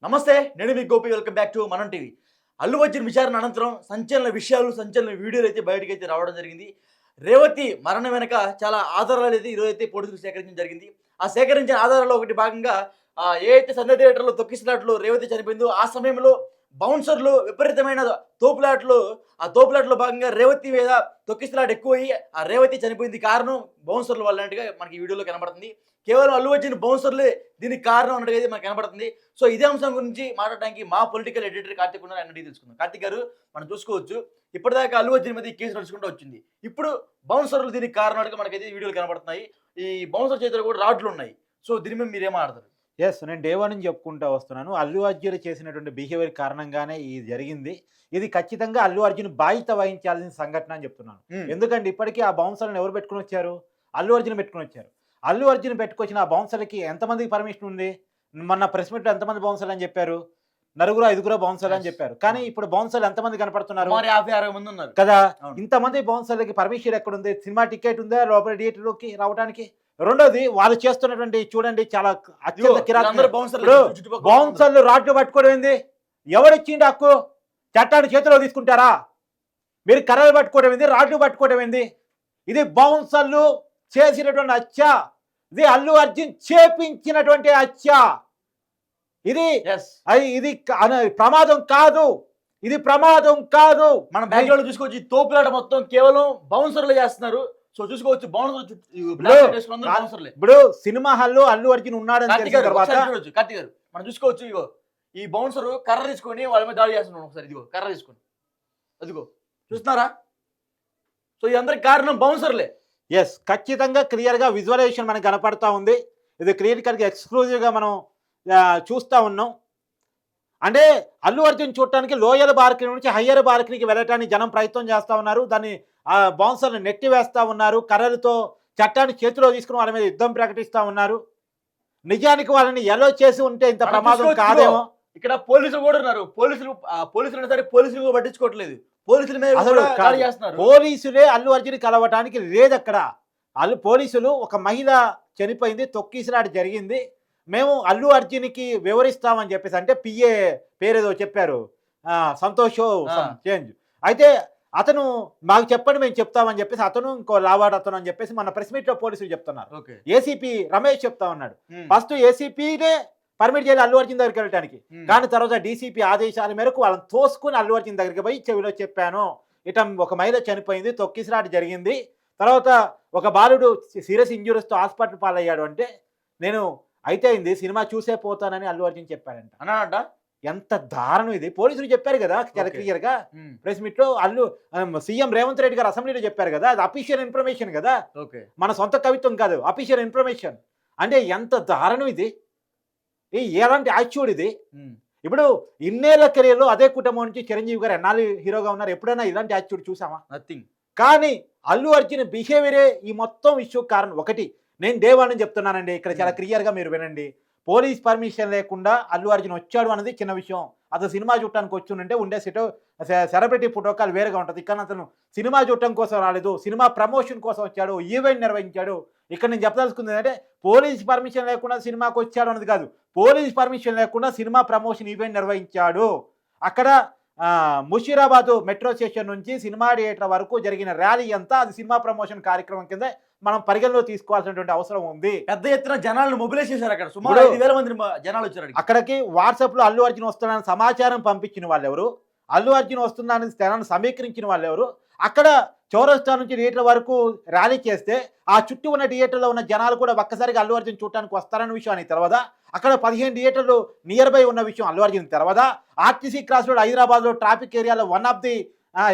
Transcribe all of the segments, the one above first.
నమస్తే. నేను మీ Gopi. Welcome back to మనం టీవీ. అల్లు అర్జున్ విచారణ అనంతరం సంచలన విషయాలు, సంచలన వీడియోలైతే బయటకైతే రావడం జరిగింది. రేవతి మరణం వెనక చాలా ఆధారాలైతే ఈరోజైతే పోలీసులు సేకరించడం జరిగింది. ఆ సేకరించిన ఆధారాల్లో ఒకటి భాగంగా ఏ అయితే సంధ్య థియేటర్‌లో తొక్కిసలాటలో రేవతి చనిపోయిందో, ఆ సమయంలో బౌన్సర్‌లు విపరీతమైన తోపులాటలో ఆ తోపులాటలో భాగంగా రేవతి మీద తొక్కిసలాట ఎక్కువయ్యి, ఆ రేవతి చనిపోయింది కారణం బౌన్సర్‌ల వల్ల అన్నట్టుగా మనకి ఈ వీడియోలో కనబడుతుంది. కేవలం అల్లు అర్జున్ బౌన్సర్‌లే దీనికి కారణం అన్నట్టుగా అయితే మనకు కనబడుతుంది. సో ఇదే అంశం గురించి మాట్లాడడానికి మా పొలిటికల్ ఎడిటర్ కార్తీక్ ఉన్నారు. ఆయన అడిగి తెలుసుకుందాం. కార్తీక్ గారు, మనం చూసుకోవచ్చు ఇప్పటిదాకా అల్లు అర్జున్ మీద ఈ కేసు నడుచుకుంటూ వచ్చింది. ఇప్పుడు బౌన్సర్‌లు దీనికి కారణాలుగా మనకైతే ఈ వీడియోలు కనబడుతున్నాయి. ఈ బౌన్సర్ చేతిలో కూడా రాడ్లు ఉన్నాయి. సో దీని మీద మీరేం మాట్లాడతారు? నేను డే 1 నుంచి చెప్పుకుంటా వస్తున్నాను. అల్లు అర్జున్ చేసినటువంటి బిహేవియర్ కారణంగానే ఇది జరిగింది. ఇది ఖచ్చితంగా అల్లు అర్జున్ బాధ్యత వహించాల్సిన సంఘటన అని చెప్తున్నాను. ఎందుకంటే ఇప్పటికీ ఆ బౌన్సర్‌లను ఎవరు పెట్టుకొనొచ్చారు? అల్లు అర్జున్ పెట్టుకొనొచ్చారు. అల్లు అర్జున్ పెట్టుకొచ్చిన ఆ బౌన్సర్‌లకి ఎంతమందికి పర్మిషన్ ఉంది? మొన్న ప్రెస్ మీట్‌లో ఎంతమంది బౌన్సర్‌లు అని చెప్పారు? నలుగురో, ఐదుగురో బౌన్సర్‌లు అని చెప్పారు. కానీ ఇప్పుడు బౌన్సర్‌లు ఎంతమంది కనపడుతున్నారు? సుమారు 50, 60 మంది ఉన్నారు కదా! అవును. ఇంతమంది బౌన్సర్‌లకి పర్మిషన్ ఎక్కడుంది? సినిమా టికెట్ ఉందా లోపల థియేటర్‌లోకి రావడానికి? రెండోది వాళ్ళు చేస్తున్నటువంటి చూడండి చాలా అత్యంత వీళ్ళందరూ ఇప్పుడు చుట్టుపక్కల బౌన్సర్లు రాడ్లు పట్టుకోవడం ఏంది? ఎవరిచ్చిండు హక్కు? చట్టాన్ని చేతిలో తీసుకుంటారా? మీరు కర్రలు పట్టుకోవడం ఏంది? రాడ్లు పట్టుకోవడం ఏంది? ఇది బౌన్సర్లు చేసినటువంటి హత్య. ఇది అల్లు అర్జున్ చేపించినటువంటి హత్య. ఇది యెస్. ఇది ప్రమాదం కాదు. ఇది ప్రమాదం కాదు. మనం బ్యాక్‌గ్రౌండ్‌లో చూసుకోవచ్చు. ఈ తోపులాట మొత్తం కేవలం బౌన్సర్‌లే చేస్తున్నారు. సో చూసుకోవచ్చు బౌన్సర్‌లే. ఇప్పుడు సినిమా హాల్లో అల్లు అర్జున్ ఉన్నాడని కార్తీక్ తెలిసిన గారు తర్వాత ఒకసారి చూడొచ్చు. కార్తీక్ గారు, మనం చూసుకోవచ్చు. ఇగో ఈ బౌన్సర్ కర్ర తీసుకొని వాళ్ళ మీద దాడి చేస్తున్నాడు. ఒకసారి ఇదిగో కర్ర తీసుకొని, అదిగో చూస్తున్నారా? సో ఈ అందరికి కారణం బౌన్సర్లే. ఖచ్చితంగా క్లియర్‌గా విజువలైజేషన్ మనకు కనపడతా ఉంది. ఇది క్లియర్‌గా ఎక్స్‌క్లూజివ్‌గా మనం చూస్తా ఉన్నాం. అంటే అల్లు అర్జున్ చూడటానికి లోయర్ బాల్కనీ నుంచి హయ్యర్ బాల్కనీకి వెళ్ళటానికి జనం ప్రయత్నం చేస్తా ఉన్నారు. దాన్ని బౌన్సర్‌ని నెట్టి వేస్తా ఉన్నారు. కర్రలతో చట్టాన్ని చేతిలో తీసుకుని వాళ్ళ మీద యుద్ధం ప్రకటిస్తా ఉన్నారు. నిజానికి వాళ్ళని ఎలో చేసి ఉంటే ఇంత మనం ప్రమాదం చూసుకోవచ్చు. కాదేమో. ఇక్కడ పోలీసులు కూడా ఉన్నారు. పోలీసులు సరే పోలీసులు పట్టించుకోవట్లేదు. పోలీసుల మీద అసలు కూడా దాడి చేస్తున్నారు. పోలీసులే అల్లు అర్జున్ కలవటానికి లేదక్కడ. పోలీసులు ఒక మహిళ చనిపోయింది, తొక్కిసలాట జరిగింది, మేము అల్లు అర్జున్‌కి వివరిస్తామని చెప్పేసి అంటే పిఏ పేరేదో చెప్పారు. సంతోష్ చేంజ్. అయితే అతను మాకు చెప్పండి మేము చెప్తామని చెప్పేసి అతను ఇంకో లావాడు అతను అని చెప్పేసి మన ప్రెస్ మీట్‌లో పోలీసులు చెప్తున్నారు. ఏసీపీ రమేష్ చెప్తా ఉన్నాడు. ఫస్ట్ ఏసీపీనే పర్మిట్ చేయాలి అల్లు అర్జున్ దగ్గరికి వెళ్ళటానికి. కానీ తర్వాత డీసీపీ ఆదేశాల మేరకు వాళ్ళని తోసుకుని అల్లు అర్జున్ దగ్గరికి పోయి చెవిలో చెప్పాను, ఇట ఒక మహిళ చనిపోయింది, తొక్కిసలాట జరిగింది, తర్వాత ఒక బాలుడు సీరియస్ ఇంజ్యూరీస్‌తో హాస్పిటల్ పాలయ్యాడు అంటే నేను అయితే అయింది సినిమా చూసే పోతానని అల్లు అర్జున్ చెప్పాడంట. అన్నాడట. ఎంత దారుణం ఇది. పోలీసులు చెప్పారు కదా చాలా క్లియర్‌గా ప్రెస్ మీట్‌లో. సీఎం రేవంత్ రెడ్డి గారు అసెంబ్లీలో చెప్పారు కదా, అది అఫీషియల్ ఇన్ఫర్మేషన్ కదా, మన సొంత కవిత్వం కాదు, అఫీషియల్ ఇన్ఫర్మేషన్. అంటే ఎంత దారుణం ఇది. ఎలాంటి యాటిట్యూడ్ ఇది. ఇప్పుడు ఇన్నేళ్ల కెరీర్‌లో అదే కుటుంబం నుంచి చిరంజీవి గారు ఎన్నాళ్ళు హీరోగా ఉన్నారు, ఎప్పుడైనా ఇలాంటి యాటిట్యూడ్ చూసామా? నథింగ్. కానీ అల్లు అర్జున్ బిహేవియరే ఈ మొత్తం ఇష్యూ కారణం. ఒకటి నేను డే 1 నుంచి చెప్తున్నానండి, ఇక్కడ చాలా క్లియర్‌గా మీరు వినండి. పోలీస్ పర్మిషన్ లేకుండా అల్లు అర్జున్ వచ్చాడు అన్నది చిన్న విషయం. అతను సినిమా చూడటానికి వచ్చుంటే ఉండే సెలబ్రిటీ ప్రోటోకాల్ వేరేగా ఉంటుంది. కానీ అతను సినిమా చూడటం కోసం రాలేదు, సినిమా ప్రమోషన్ కోసం వచ్చాడు, ఈవెంట్ నిర్వహించాడు. ఇక్కడ నేను చెప్పదలుచుకుంది ఏంటంటే పోలీస్ పర్మిషన్ లేకుండా సినిమాకి వచ్చాడు అన్నది కాదు, పోలీస్ పర్మిషన్ లేకుండా సినిమా ప్రమోషన్ ఈవెంట్ నిర్వహించాడు. అక్కడ ముషీరాబాద్ మెట్రో స్టేషన్ నుంచి సినిమా థియేటర్ వరకు జరిగిన ర్యాలీ అంతా అది సినిమా ప్రమోషన్ కార్యక్రమం కింద మనం పరిగణలో తీసుకోవాల్సినటువంటి అవసరం ఉంది. పెద్ద ఎత్తున జనాలను మొబిలైజ్ చేశారు. అక్కడ సుమారు 5,000 మంది జనాలు వచ్చారు. అక్కడికి వాట్సాప్లో అల్లు అర్జున్ వస్తున్నాడని సమాచారం పంపించిన వాళ్ళు ఎవరు, అల్లు అర్జున్ వస్తున్నాడని స్థలాన్ని సమీకరించిన వాళ్ళు ఎవరు, అక్కడ చౌరస్తా నుంచి థియేటర్ వరకు ర్యాలీ చేస్తే ఆ చుట్టూ ఉన్న థియేటర్లో ఉన్న జనాలు కూడా ఒక్కసారిగా అల్లు అర్జున్ చూడటానికి వస్తారన్న విషయానికి తెలవదా? అక్కడ 15 థియేటర్లు నియర్ బై ఉన్న విషయం అల్లు అర్జున్ తెలవదా? ఆర్టీసీ క్రాస్ రోడ్ హైదరాబాద్లో ట్రాఫిక్ ఏరియాలో వన్ ఆఫ్ ది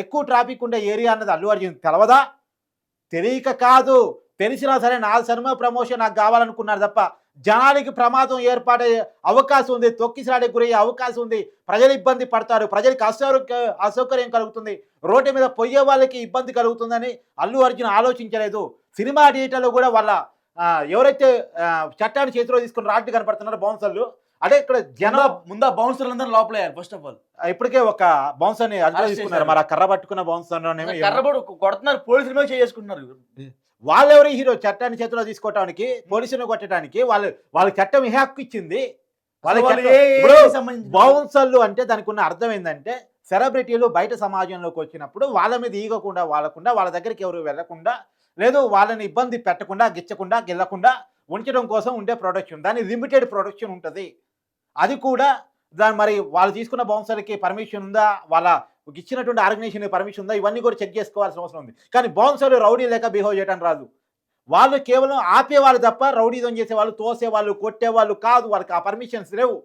ఎక్కువ ట్రాఫిక్ ఉండే ఏరియా అన్నది అల్లు అర్జున్ తెలవదా? తెలియక కాదు, తెలిసినా సరే నా సినిమా ప్రమోషన్ నాకు కావాలనుకున్నారు తప్ప జనానికి ప్రమాదం ఏర్పడే అవకాశం ఉంది, తొక్కిసలాటకు గురయ్యే అవకాశం ఉంది, ప్రజలు ఇబ్బంది పడతారు, ప్రజలకు అసౌకర్యం కలుగుతుంది, రోడ్డు మీద పోయే వాళ్ళకి ఇబ్బంది కలుగుతుందని అల్లు అర్జున్ ఆలోచించలేదు. సినిమా థియేటర్లో కూడా వాళ్ళ ఎవరైతే చట్టాన్ని చేతిలో తీసుకుని రాడ్డు కనపడుతున్నారో బౌన్సర్లు, అంటే ఇక్కడ జనం ముందు బౌన్సర్లు అందరూ లోపలయ్యారు. ఫస్ట్ ఆఫ్ ఆల్ ఇప్పటికే ఒక బౌన్సర్ని అదుపులో తీసుకున్నారు. మరి ఆ కర్ర పట్టుకున్న బౌన్సర్ కర్రబడి కొడుతున్నారు, పోలీసుల మీద చేసుకుంటున్నారు. వాళ్ళెవరు హీరో చట్టాన్ని చేతిలో తీసుకోవటానికి, పోలీసులను కొట్టడానికి? వాళ్ళు చట్టం ఏ హక్కు ఇచ్చింది? వాళ్ళకి వాళ్ళు ఎట్లా- ఏ ఇప్పుడు ఏజ్కి సంబంధించిన బౌన్సర్లు అంటే దానికి ఉన్న అర్థం ఏంటంటే సెలబ్రిటీలు బయట సమాజంలోకి వచ్చినప్పుడు వాళ్ళ మీద ఈగకుండా వాళ్ళకుండా వాళ్ళ దగ్గరికి ఎవరు వెళ్లకుండా లేదు వాళ్ళని ఇబ్బంది పెట్టకుండా గిచ్చకుండా గిల్లకుండా ఉంచడం కోసం ఉండే ప్రొడక్షన్ దాని లిమిటెడ్ ప్రొడక్షన్ ఉంటుంది. అది కూడా దాని మరి వాళ్ళు తీసుకున్న బౌన్సర్కి పర్మిషన్ ఉందా, వాళ్ళ ఇచ్చినటువంటి ఆర్గనైజేషన్ పర్మిషన్ ఉందా, ఇవన్నీ కూడా చెక్ చేసుకోవాల్సిన అవసరం ఉంది. కానీ బౌన్సర్లు రౌడీ లేక బిహేవ్ చేయడం రాదు. వాళ్ళు కేవలం ఆపేవాళ్ళు తప్ప రౌడీజం చేసేవాళ్ళు, తోసేవాళ్ళు, కొట్టేవాళ్ళు కాదు. వాళ్ళకి ఆ పర్మిషన్స్ లేవు.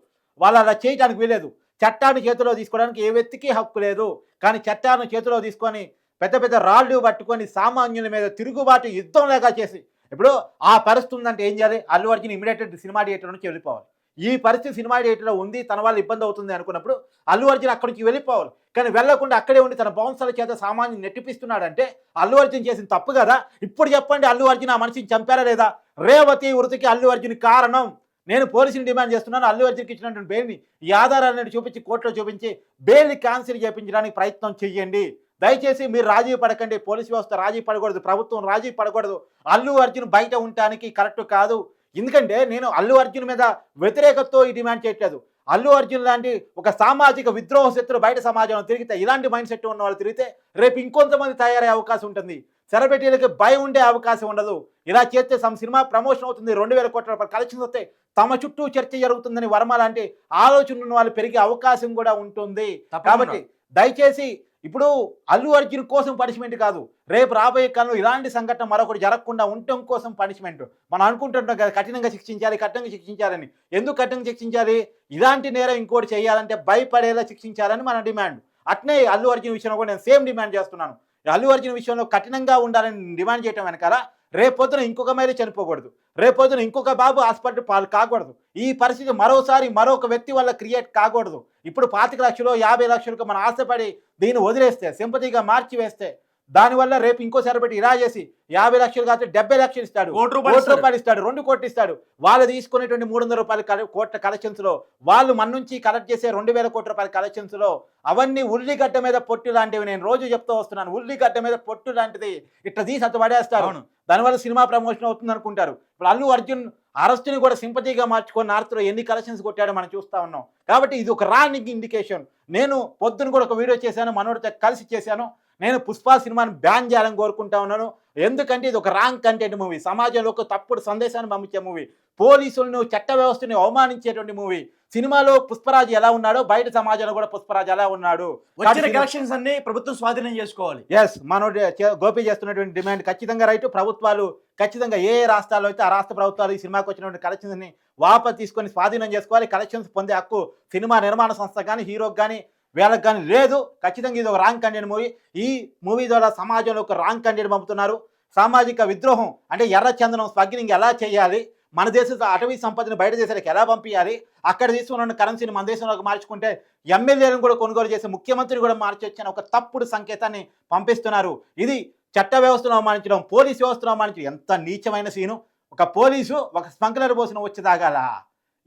వాళ్ళు అలా చేయడానికి వీలేదు. చట్టాన్ని చేతిలో తీసుకోవడానికి ఏ వ్యక్తికి హక్కు లేదు. కానీ చట్టాన్ని చేతిలో తీసుకొని పెద్ద పెద్ద రాళ్ళు పట్టుకొని సామాన్యుల మీద తిరుగుబాటు యుద్ధం లేక చేసి ఇప్పుడు ఆ పరిస్థితి ఉందంటే ఏం చేయాలి? Allu Arjun immediate cinema theatre నుంచి వెళ్ళిపోవాలి. ఈ పరిస్థితి సినిమా థియేటర్లో ఉంది, తన వల్ల ఇబ్బంది అవుతుంది అనుకున్నప్పుడు అల్లు అర్జున్ అక్కడి నుంచి వెళ్ళిపోవాలి. కానీ వెళ్లకుండా అక్కడే ఉండి తన బౌన్సర్ల చేత సామాన్యుని నెట్టిపిస్తున్నాడంటే అల్లు అర్జున్ చేసిన తప్పు కదా. ఇప్పుడు చెప్పండి, అల్లు అర్జున్ ఆ మనిషిని చంపారా లేదా? రేవతి వృతికి అల్లు అర్జున్ కారణం. నేను పోలీసుని డిమాండ్ చేస్తున్నాను, అల్లు అర్జున్కి ఇచ్చినటువంటి బెయిల్ని ఈ ఆధారాలను చూపించి కోర్టులో చూపించి బెయిల్ని క్యాన్సిల్ చేయించడానికి ప్రయత్నం చెయ్యండి. దయచేసి మీరు రాజీ పడకండి. పోలీసు వ్యవస్థ రాజీ పడకూడదు, ప్రభుత్వం రాజీ పడకూడదు. అల్లు అర్జున్ బయట ఉండటానికి కరెక్ట్ కాదు. ఎందుకంటే నేను అల్లు అర్జున్ మీద వ్యతిరేకతతో ఈ డిమాండ్ చేయట్లేదు. అల్లు అర్జున్ లాంటి ఒక సామాజిక విద్రోహ శత్రులు బయట సమాజంలో తిరిగితే, ఇలాంటి మైండ్ సెట్ ఉన్న వాళ్ళు తిరిగితే రేపు ఇంకొంతమంది తయారయ్యే అవకాశం ఉంటుంది. సెలబ్రిటీలకి భయం ఉండే అవకాశం ఉండదు. ఇలా చేస్తే సినిమా ప్రమోషన్ అవుతుంది, 2,000 కోట్ల రూపాయల కలెక్షన్స్ వస్తాయి, తమ చుట్టూ చర్చ జరుగుతుందని వర్మ లాంటి ఆలోచన ఉన్న వాళ్ళు పెరిగే అవకాశం కూడా ఉంటుంది. కాబట్టి దయచేసి ఇప్పుడు అల్లు అర్జున్ కోసం పనిష్మెంట్ కాదు, రేపు రాబోయే కాలంలో ఇలాంటి సంఘటన మరొకటి జరగకుండా ఉండటం కోసం పనిష్మెంట్. మనం అనుకుంటుంటాం కదా కఠినంగా శిక్షించాలి, కఠినంగా శిక్షించాలని. ఎందుకు కఠినంగా శిక్షించాలి? ఇలాంటి నేరం ఇంకోటి చేయాలంటే భయపడేలా శిక్షించాలని మన డిమాండ్. అట్నే అల్లు అర్జున్ విషయంలో కూడా నేను సేమ్ డిమాండ్ చేస్తున్నాను. అల్లు అర్జున్ విషయంలో కఠినంగా ఉండాలని డిమాండ్ చేయడం వెనకాల రేపొద్దున ఇంకొక మేరే చనిపోకూడదు, రేపొద్దున ఇంకొక బాబు హాస్పిటల్ పాలు కాకూడదు. ఈ పరిస్థితి మరోసారి మరొక వ్యక్తి వల్ల క్రియేట్ కాకూడదు. ఇప్పుడు 25 లక్షలు 50 లక్షలకు మనం ఆశపడి దీన్ని వదిలేస్తే, సింపతిగా మార్చి వేస్తే, దానివల్ల రేపు ఇంకో సెలబ్రిటీ ఇలా చేసి 50 లక్షలు కాదు 70 లక్షలు ఇస్తాడు, కోటి రూపాయలు ఇస్తాడు, 2 కోట్లు ఇస్తాడు. వాళ్ళు తీసుకునేటువంటి 300 రూపాయల కోట్ల కలెక్షన్స్ లో వాళ్ళు మన నుంచి కలెక్ట్ చేసే 2,000 కోట్ల రూపాయల కలెక్షన్స్ లో అవన్నీ ఉల్లిగడ్డ మీద పొట్టు లాంటివి. నేను రోజు చెప్తూ వస్తున్నాను, ఉల్లిగడ్డ మీద పొట్టు లాంటిది ఇట్లా తీసి అంత పడేస్తారు. దానివల్ల సినిమా ప్రమోషన్ అవుతుంది అనుకుంటారు. ఇప్పుడు అల్లు అర్జున్ అరెస్ట్ని కూడా సింపతిగా మార్చుకొని నార్త్లో ఎన్ని కలెక్షన్స్ కొట్టాడో మనం చూస్తూ ఉన్నాం. కాబట్టి ఇది ఒక రాంగ్ ఇండికేషన్. నేను పొద్దున కూడా ఒక వీడియో చేశాను, మనోడితో కలిసి చేశాను. నేను పుష్ప సినిమాని బ్యాన్ చేయాలని కోరుకుంటా ఉన్నాను. ఎందుకంటే ఇది ఒక రాంగ్ కంటెంట్ మూవీ, సమాజంలో ఒక తప్పుడు సందేశాన్ని పంపించే మూవీ, పోలీసులను చట్ట వ్యవస్థని అవమానించేటువంటి మూవీ. సినిమాలో పుష్పరాజు ఎలా ఉన్నాడో బయట సమాజంలో కూడా పుష్పరాజు ఎలా ఉన్నాడు. వచ్చిన కలెక్షన్స్ అన్ని ప్రభుత్వం స్వాధీనం చేసుకోవాలి. ఎస్, మనోడి గోపి చేస్తున్నటువంటి డిమాండ్ ఖచ్చితంగా రైట్. ప్రభుత్వాలు ఖచ్చితంగా ఏ రాష్ట్రాల్లో అయితే ఆ రాష్ట్ర ప్రభుత్వాలు ఈ సినిమాకి వచ్చినటువంటి కలెక్షన్స్ని వాపసు తీసుకొని స్వాధీనం చేసుకోవాలి. కలెక్షన్స్ పొందే హక్కు సినిమా నిర్మాణ సంస్థ కానీ హీరోకి కానీ వీళ్ళకి కానీ లేదు. ఖచ్చితంగా ఇది ఒక రాంగ్ కంటెంట్ మూవీ. ఈ మూవీ ద్వారా సమాజంలో ఒక రాంగ్ కంటెంట్ పంపుతున్నారు. సామాజిక విద్రోహం అంటే ఎర్ర చందనం స్మగ్లింగ్ ఎలా చేయాలి, మన దేశ అటవీ సంపదను బయట దేశాలకు ఎలా పంపించాలి, అక్కడ తీసుకున్న కరెన్సీని మన దేశంలోకి మార్చుకుంటే ఎమ్మెల్యేలను కూడా కొనుగోలు చేసి ముఖ్యమంత్రిని కూడా మార్చొచ్చని ఒక తప్పుడు సంకేతాన్ని పంపిస్తున్నారు. ఇది చట్ట వ్యవస్థను అవమానించడం, పోలీసు వ్యవస్థను అవమానించడం. ఎంత నీచమైన సీను! ఒక పోలీసు ఒక స్మగ్లర్ పోసిన వచ్చి తాగాల.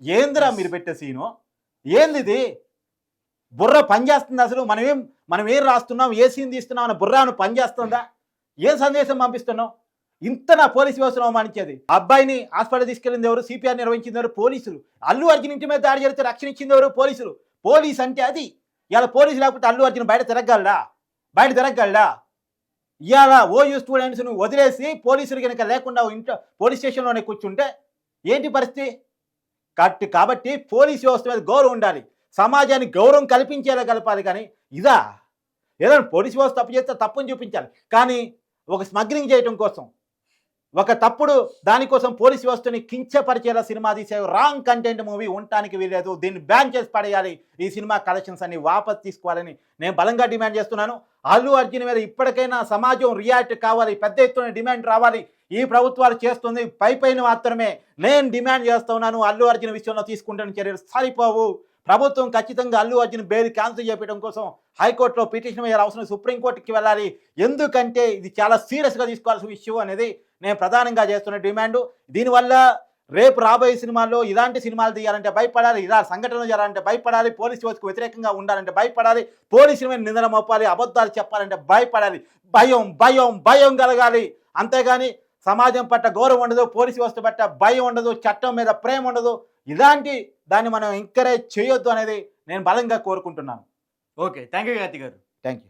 ఏందిరా మీరు పెట్టే సీను? ఏంది ఇది? బుర్ర పనిచేస్తుంది అసలు? మనం ఏం రాస్తున్నాం, ఏ సీన్ తీస్తున్నాం అన్న బుర్రాను పనిచేస్తుందా? ఏం సందేశం పంపిస్తున్నాం? ఇంత నా పోలీసు వ్యవస్థను అవమానించేది. అబ్బాయిని హాస్పిటల్ తీసుకెళ్ళింది ఎవరు? సిపిఆర్ నిర్వహించింది ఎవరు? పోలీసులు. అల్లు అర్జున్ ఇంటి మీద దాడి జరిగితే రక్షణ ఇచ్చింది ఎవరు? పోలీసులు. పోలీస్ అంటే అది. ఇవాళ పోలీసు లేకపోతే అల్లు అర్జున్ బయట తిరగలడా? ఇవాళ ఓయూ స్టూడెంట్స్ను వదిలేసి పోలీసులు కనుక లేకుండా ఇంట్లో పోలీస్ స్టేషన్లోనే కూర్చుంటే ఏంటి పరిస్థితి? కాబట్టి పోలీసు వ్యవస్థ మీద గౌరవం ఉండాలి, సమాజానికి గౌరవం కల్పించేలా కలపాలి. కానీ ఇదా? ఏదైనా పోలీసు వ్యవస్థ తప్పు చేస్తే తప్పుని చూపించాలి. కానీ ఒక స్మగ్లింగ్ చేయడం కోసం, ఒక తప్పుడు దానికోసం పోలీసు వ్యవస్థని కించపరిచేలా సినిమా తీసే రాంగ్ కంటెంట్ మూవీ ఉండటానికి వీలేదు. దీన్ని బ్యాన్ చేసి పడేయాలి. ఈ సినిమా కలెక్షన్స్ అన్ని వాపస్ తీసుకోవాలని నేను బలంగా డిమాండ్ చేస్తున్నాను. అల్లు అర్జున్ మీద ఇప్పటికైనా సమాజం రియాక్ట్ కావాలి, పెద్ద ఎత్తున డిమాండ్ రావాలి. ఈ ప్రభుత్వాలు చేస్తుంది పైపైన మాత్రమే. నేను డిమాండ్ చేస్తున్నాను, అల్లు అర్జున్ విషయంలో తీసుకుంటున్న చర్యలు సరిపోవు. ప్రభుత్వం ఖచ్చితంగా అల్లు అర్జున్ బెయిల్ క్యాన్సిల్ చేయడం కోసం హైకోర్టులో పిటిషన్ వేయాల్సిన అవసరం, సుప్రీంకోర్టుకి వెళ్ళాలి. ఎందుకంటే ఇది చాలా సీరియస్గా తీసుకోవాల్సిన ఇష్యూ అనేది నేను ప్రధానంగా చేస్తున్న డిమాండ్. దీనివల్ల రేపు రాబోయే సినిమాల్లో ఇలాంటి సినిమాలు తీయాలంటే భయపడాలి, ఇలా సంఘటనలు చేయాలంటే భయపడాలి, పోలీసు వ్యవస్థకు వ్యతిరేకంగా ఉండాలంటే భయపడాలి, పోలీసుల మీద నిందన మోపాలి, అబద్ధాలు చెప్పాలంటే భయపడాలి. భయం కలగాలి. అంతేగాని సమాజం పట్ల గౌరవం ఉండదు, పోలీసు వ్యవస్థ పట్ల భయం ఉండదు, చట్టం మీద ప్రేమ ఉండదు. ఇలాంటి దాన్ని మనం ఎంకరేజ్ చేయొద్దు అనేది నేను బలంగా కోరుకుంటున్నాను. ఓకే, థ్యాంక్ యూ కార్తీక్ గారు. Thank you.